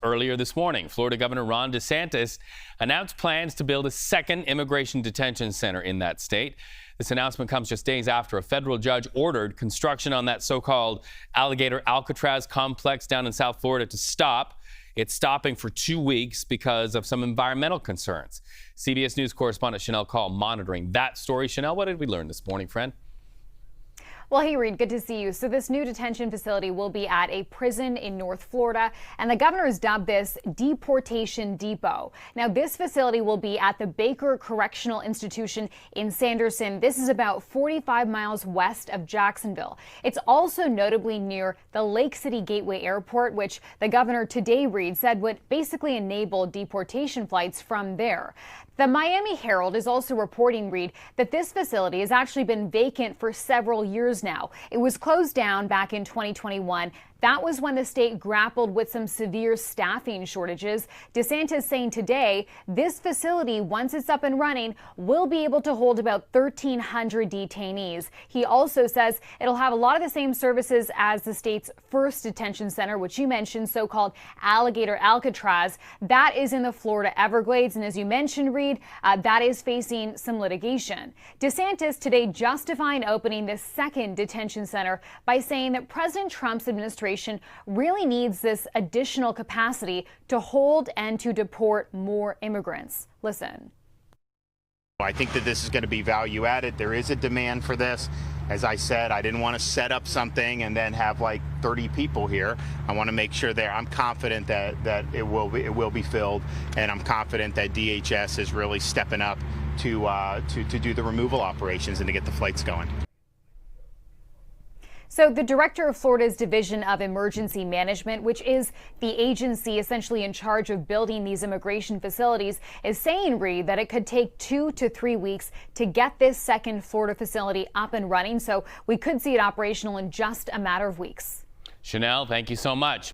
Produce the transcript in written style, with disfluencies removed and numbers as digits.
earlier this morning. Florida Governor Ron DeSantis announced plans to build a second immigration detention center in that state. This announcement comes just days after a federal judge ordered construction on that so-called alligator Alcatraz complex down in South Florida to stop. It's stopping for 2 weeks because of some environmental concerns. CBS News correspondent Shanelle Kaul monitoring that story. Shanelle, what did we learn this morning, friend? Well, hey, Reed, good to see you. So this new detention facility will be at a prison in North Florida, and the governor has dubbed this Deportation Depot. Now, this facility will be at the Baker Correctional Institution in Sanderson. This is about 45 miles west of Jacksonville. It's also notably near the Lake City Gateway Airport, which the governor today, Reed, said would basically enable deportation flights from there. The Miami Herald is also reporting, Reed, that this facility has actually been vacant for several years now. It was closed down back in 2021. That was when the state grappled with some severe staffing shortages. DeSantis saying today this facility, once it's up and running, will be able to hold about 1,300 detainees. He also says it'll have a lot of the same services as the state's first detention center, which you mentioned, so-called Alligator Alcatraz. That is in the Florida Everglades. And as you mentioned, Reed, that is facing some litigation. DeSantis today justifying opening this second detention center by saying that President Trump's administration really needs this additional capacity to hold and to deport more immigrants. Listen. I think that this is going to be value added. There is a demand for this. As I said, I didn't want to set up something and then have like 30 people here. I want to make sure there. I'm confident that it will be filled, and I'm confident that DHS is really stepping up to do the removal operations and to get the flights going. So the director of Florida's Division of Emergency Management, which is the agency essentially in charge of building these immigration facilities, is saying, Reed, that it could take 2 to 3 weeks to get this second Florida facility up and running. So we could see it operational in just a matter of weeks. Shanelle, thank you so much.